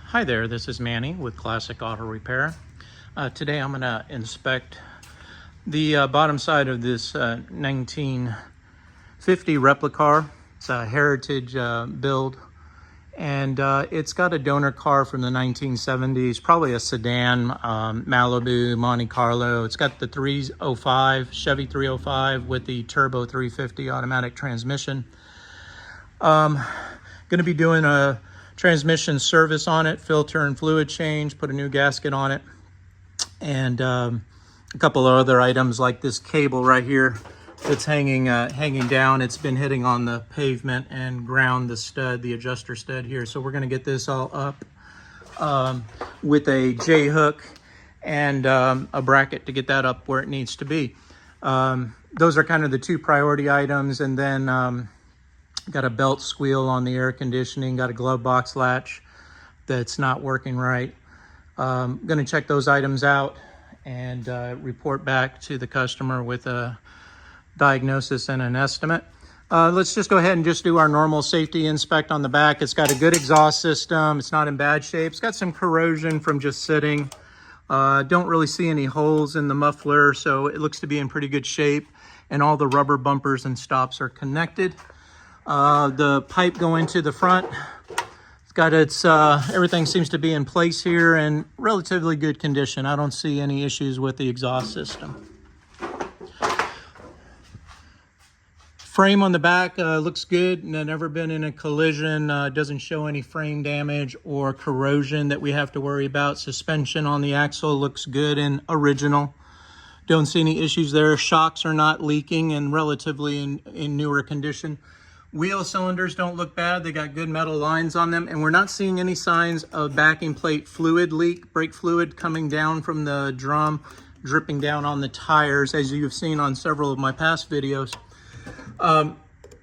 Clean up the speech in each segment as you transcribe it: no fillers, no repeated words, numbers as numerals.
Hi there, this is Manny with Classic Auto Repair. Today I'm going to inspect the bottom side of this 1950 replica. It's a heritage build, and it's got a donor car from the 1970s, probably a sedan, Malibu, Monte Carlo. It's got the 305, Chevy 305 with the turbo 350 automatic transmission. Going to be doing a transmission service on it, filter and fluid change, put a new gasket on it, and a couple of other items like this cable right here that's hanging down. It's been hitting on the pavement and ground the stud, the adjuster stud here. So we're going to get this all up with a J-hook and a bracket to get that up where it needs to be. Those are kind of the two priority items, and then got a belt squeal on the air conditioning, got a glove box latch that's not working right. I'm going to check those items out and report back to the customer with a diagnosis and an estimate. Let's just go ahead and just do our normal safety inspect on the back. It's got a good exhaust system. It's not in bad shape. It's got some corrosion from just sitting. Don't really see any holes in the muffler, so it looks to be in pretty good shape. And all the rubber bumpers and stops are connected. The pipe going to the front, it's got its, everything seems to be in place here and relatively good condition. I don't see any issues with the exhaust system. Frame on the back looks good. Never been in a collision. Doesn't show any frame damage or corrosion that we have to worry about. Suspension on the axle looks good and original. Don't see any issues there. Shocks are not leaking and relatively in newer condition. Wheel cylinders don't look bad. They got good metal lines on them, and we're not seeing any signs of backing plate fluid leak, brake fluid coming down from the drum, dripping down on the tires, as you've seen on several of my past videos.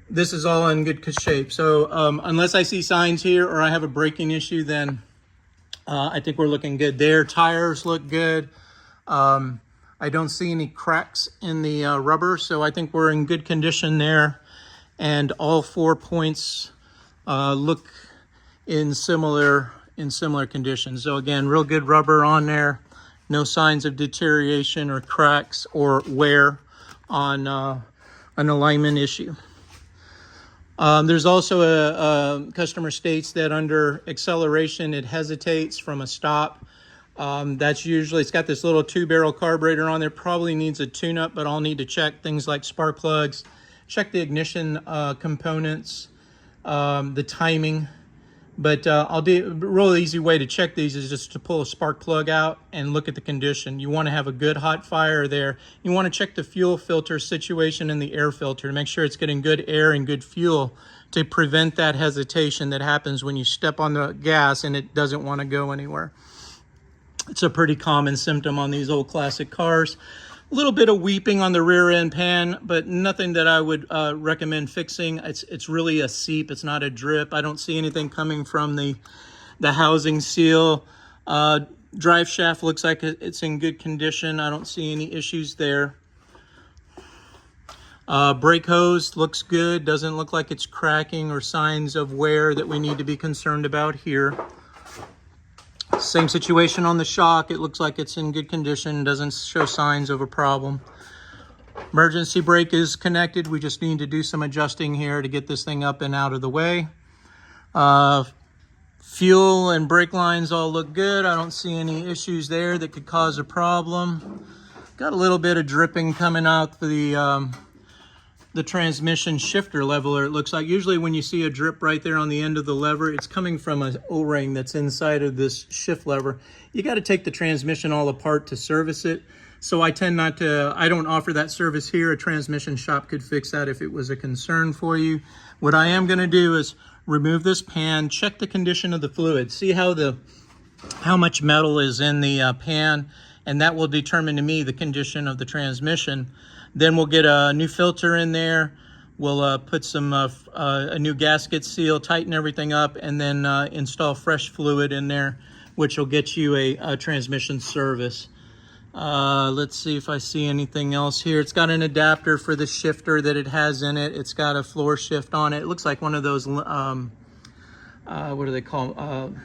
This is all in good shape. So unless I see signs here or I have a braking issue, then I think we're looking good there. Tires look good. I don't see any cracks in the rubber, so I think we're in good condition there. And all 4 points look in similar conditions. So again, real good rubber on there. No signs of deterioration or cracks or wear on an alignment issue. There's also a customer states that under acceleration it hesitates from a stop. That's usually, it's got this little 2-barrel carburetor on there. Probably needs a tune-up, but I'll need to check things like spark plugs. Check the ignition components, the timing, but I'll do a real easy way to check these is just to pull a spark plug out and look at the condition. You want to have a good hot fire there. You want to check the fuel filter situation and the air filter to make sure it's getting good air and good fuel to prevent that hesitation that happens when you step on the gas and it doesn't want to go anywhere. It's a pretty common symptom on these old classic cars. A little bit of weeping on the rear end pan, but nothing that I would recommend fixing. It's really a seep. It's not a drip. I don't see anything coming from the housing seal. Drive shaft looks like it's in good condition. I don't see any issues there. Brake hose looks good. Doesn't look like it's cracking or signs of wear that we need to be concerned about here. Same situation on the shock. It looks like it's in good condition. Doesn't show signs of a problem. Emergency brake is connected. We just need to do some adjusting here to get this thing up and out of the way. Fuel and brake lines all look good. I don't see any issues there that could cause a problem. Got a little bit of dripping coming out the transmission shifter leveler. It looks like usually when you see a drip right there on the end of the lever, it's coming from an O-ring that's inside of this shift lever. You got to take the transmission all apart to service it. So I tend not to, I don't offer that service here. A transmission shop could fix that if it was a concern for you. What I am going to do is remove this pan, check the condition of the fluid, see how much metal is in the pan, and that will determine to me the condition of the transmission. Then we'll get a new filter in there. We'll put some a new gasket seal, tighten everything up, and then install fresh fluid in there, which will get you a transmission service. Let's see if I see anything else here. It's got an adapter for the shifter that it has in it. It's got a floor shift on it. It looks like one of those, what do they call them?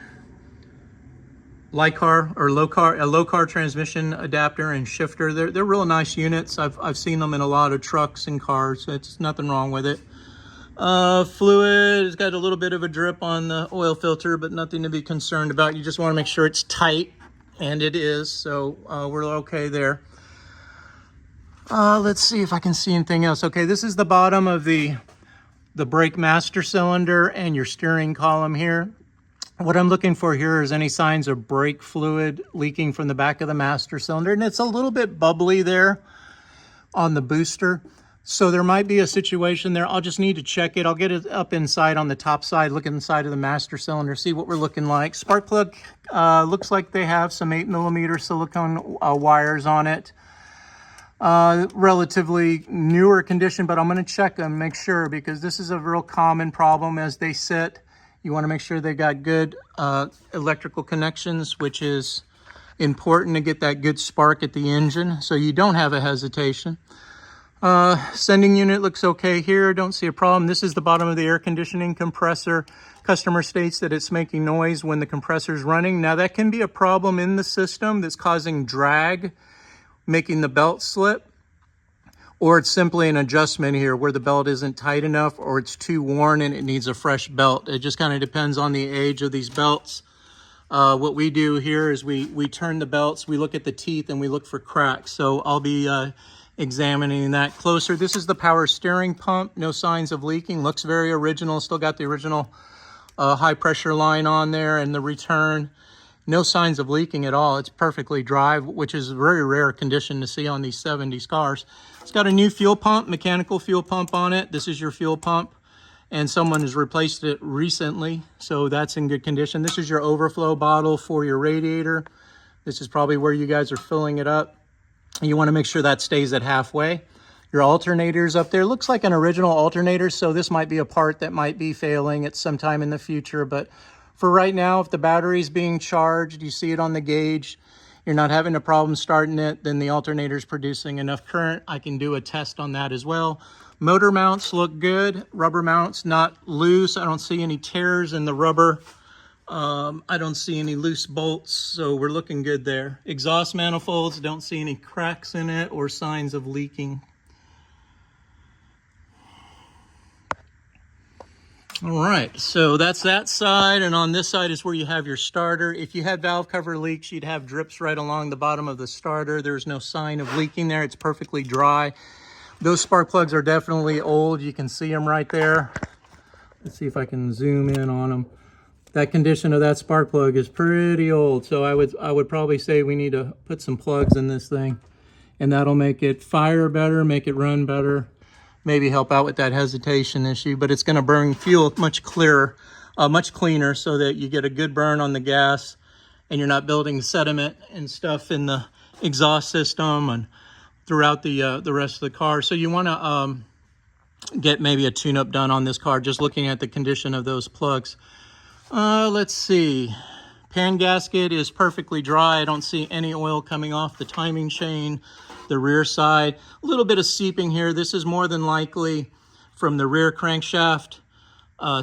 Lycar or low car transmission adapter and shifter. They're real nice units. I've seen them in a lot of trucks and cars. So it's nothing wrong with it. Fluid, it's got a little bit of a drip on the oil filter, but nothing to be concerned about. You just want to make sure it's tight, and it is, so we're okay there. Let's see if I can see anything else. Okay, this is the bottom of the brake master cylinder and your steering column here. What I'm looking for here is any signs of brake fluid leaking from the back of the master cylinder, and it's a little bit bubbly there on the booster. So there might be a situation there. I'll just need to check it. I'll get it up inside on the top side, look inside of the master cylinder, see what we're looking like. Spark plug looks like they have some 8mm silicone wires on it. Relatively newer condition, but I'm going to check them, make sure, because this is a real common problem as they sit. You want to make sure they got good electrical connections, which is important to get that good spark at the engine so you don't have a hesitation. Sending unit looks okay here. Don't see a problem. This is the bottom of the air conditioning compressor. Customer states that it's making noise when the compressor is running. Now that can be a problem in the system that's causing drag, making the belt slip, or it's simply an adjustment here where the belt isn't tight enough or it's too worn and it needs a fresh belt. It just kind of depends on the age of these belts. What we do here is we turn the belts, we look at the teeth, and we look for cracks. So I'll be examining that closer. This is the power steering pump. No signs of leaking. Looks very original. Still got the original high pressure line on there and the return. No signs of leaking at all. It's perfectly dry, which is a very rare condition to see on these 70s cars. It's got a new fuel pump, mechanical fuel pump on it. This is your fuel pump, and someone has replaced it recently, so that's in good condition. This is your overflow bottle for your radiator. This is probably where you guys are filling it up. You want to make sure that stays at halfway. Your alternator's up there. Looks like an original alternator, so this might be a part that might be failing at some time in the future. But for right now, if the battery's being charged, you see it on the gauge, you're not having a problem starting it, then the alternator's producing enough current. I can do a test on that as well. Motor mounts look good. Rubber mounts not loose. I don't see any tears in the rubber. I don't see any loose bolts, so we're looking good there. Exhaust manifolds, don't see any cracks in it or signs of leaking. All right, so that's that side, and on this side is where you have your starter. If you had valve cover leaks, you'd have drips right along the bottom of the starter. There's no sign of leaking there. It's perfectly dry. Those spark plugs are definitely old. You can see them right there. Let's see if I can zoom in on them. That condition of that spark plug is pretty old, so I would probably say we need to put some plugs in this thing, and that'll make it fire better, make it run better, maybe help out with that hesitation issue. But it's going to burn fuel much clearer, much cleaner, so that you get a good burn on the gas, and you're not building sediment and stuff in the exhaust system and throughout the rest of the car. So you want to get maybe a tune-up done on this car, just looking at the condition of those plugs. Let's see. Pan gasket is perfectly dry. I don't see any oil coming off the timing chain, the rear side. A little bit of seeping here. This is more than likely from the rear crankshaft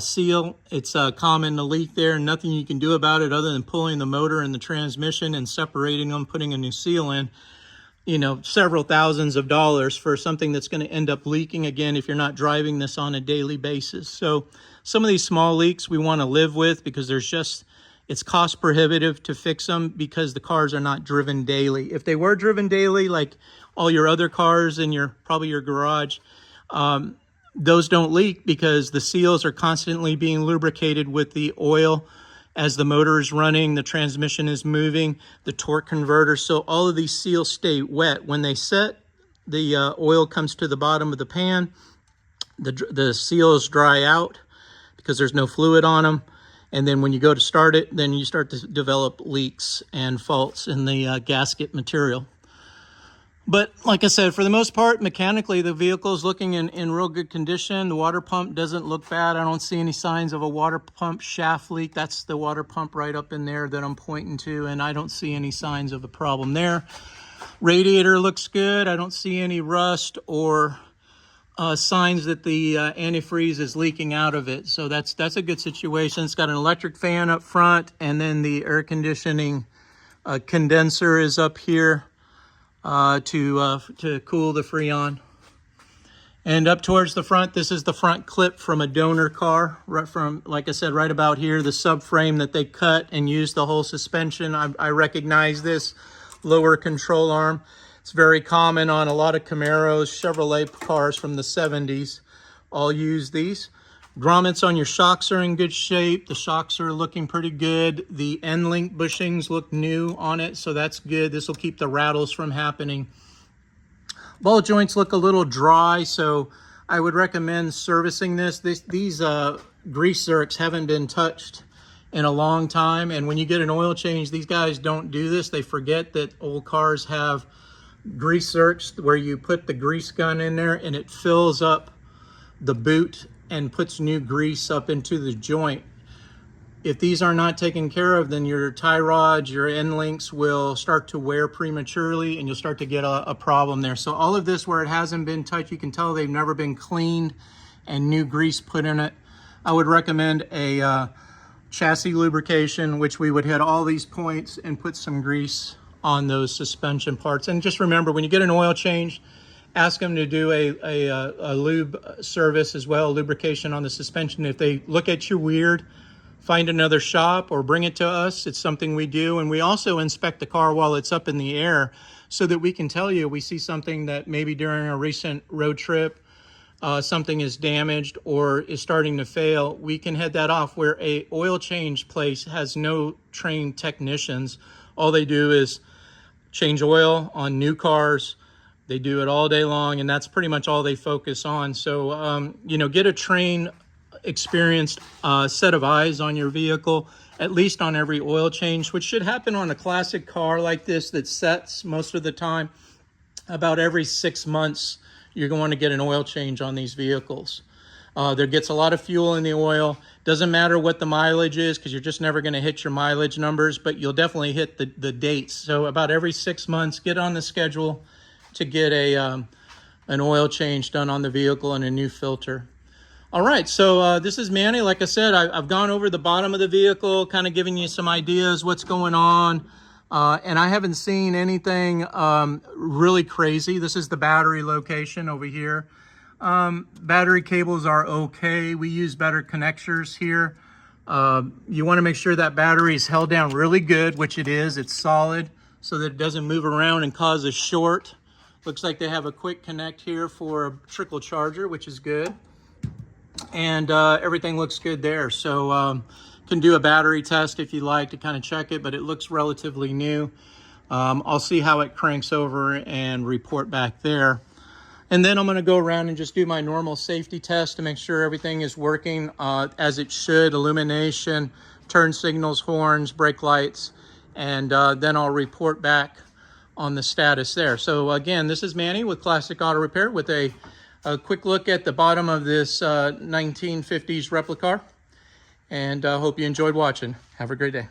seal. It's common to leak there. Nothing you can do about it other than pulling the motor and the transmission and separating them, putting a new seal in. You know, several thousands of dollars for something that's going to end up leaking again if you're not driving this on a daily basis. So some of these small leaks we want to live with because it's cost prohibitive to fix them because the cars are not driven daily. If they were driven daily, like all your other cars in probably your garage, those don't leak because the seals are constantly being lubricated with the oil. As the motor is running, the transmission is moving, the torque converter. So all of these seals stay wet. When they set, the oil comes to the bottom of the pan. The seals dry out because there's no fluid on them. And then when you go to start it, then you start to develop leaks and faults in the gasket material. But like I said, for the most part, mechanically, the vehicle is looking in real good condition. The water pump doesn't look bad. I don't see any signs of a water pump shaft leak. That's the water pump right up in there that I'm pointing to, and I don't see any signs of a problem there. Radiator looks good. I don't see any rust or signs that the antifreeze is leaking out of it. So that's a good situation. It's got an electric fan up front, and then the air conditioning Condenser is up here to cool the Freon. And up towards the front, this is the front clip from a donor car, right from, like I said, right about here, the subframe that they cut and used the whole suspension. I recognize this lower control arm. It's very common on a lot of Camaros, Chevrolet cars from the 70s. All use these. Grommets on your shocks are in good shape. The shocks are looking pretty good. The end link bushings look new on it, so that's good. This will keep the rattles from happening. Ball joints look a little dry, so I would recommend servicing this. These grease zerks haven't been touched in a long time, and when you get an oil change, these guys don't do this. They forget that old cars have grease zerks where you put the grease gun in there and it fills up the boot and puts new grease up into the joint. If these are not taken care of, then your tie rods, your end links will start to wear prematurely and you'll start to get a problem there. So all of this where it hasn't been touched, you can tell they've never been cleaned and new grease put in it. I would recommend a chassis lubrication, which we would hit all these points and put some grease on those suspension parts. And just remember, when you get an oil change, ask them to do a lube service as well, lubrication on the suspension. If they look at you weird, find another shop or bring it to us. It's something we do. And we also inspect the car while it's up in the air so that we can tell you we see something that maybe during a recent road trip, something is damaged or is starting to fail. We can head that off. Where a oil change place has no trained technicians. All they do is change oil on new cars. They do it all day long, and that's pretty much all they focus on. So, you know, get a trained, experienced set of eyes on your vehicle, at least on every oil change, which should happen on a classic car like this that sets most of the time. About every 6 months, you're going to get an oil change on these vehicles. There gets a lot of fuel in the oil. Doesn't matter what the mileage is, because you're just never going to hit your mileage numbers, but you'll definitely hit the dates. So about every 6 months, get on the schedule to get an oil change done on the vehicle and a new filter. All right, so this is Manny. Like I said, I've gone over the bottom of the vehicle, kind of giving you some ideas what's going on. And I haven't seen anything really crazy. This is the battery location over here. Battery cables are okay. We use better connectors here. You want to make sure that battery is held down really good, which it is. It's solid so that it doesn't move around and cause a short. Looks like they have a quick connect here for a trickle charger, which is good. And everything looks good there. So can do a battery test if you like to kind of check it, but it looks relatively new. I'll see how it cranks over and report back there. And then I'm going to go around and just do my normal safety test to make sure everything is working as it should. Illumination, turn signals, horns, brake lights, and then I'll report back on the status there. So again, this is Manny with Classic Auto Repair with a quick look at the bottom of this 1950s replica car. And I hope you enjoyed watching. Have a great day.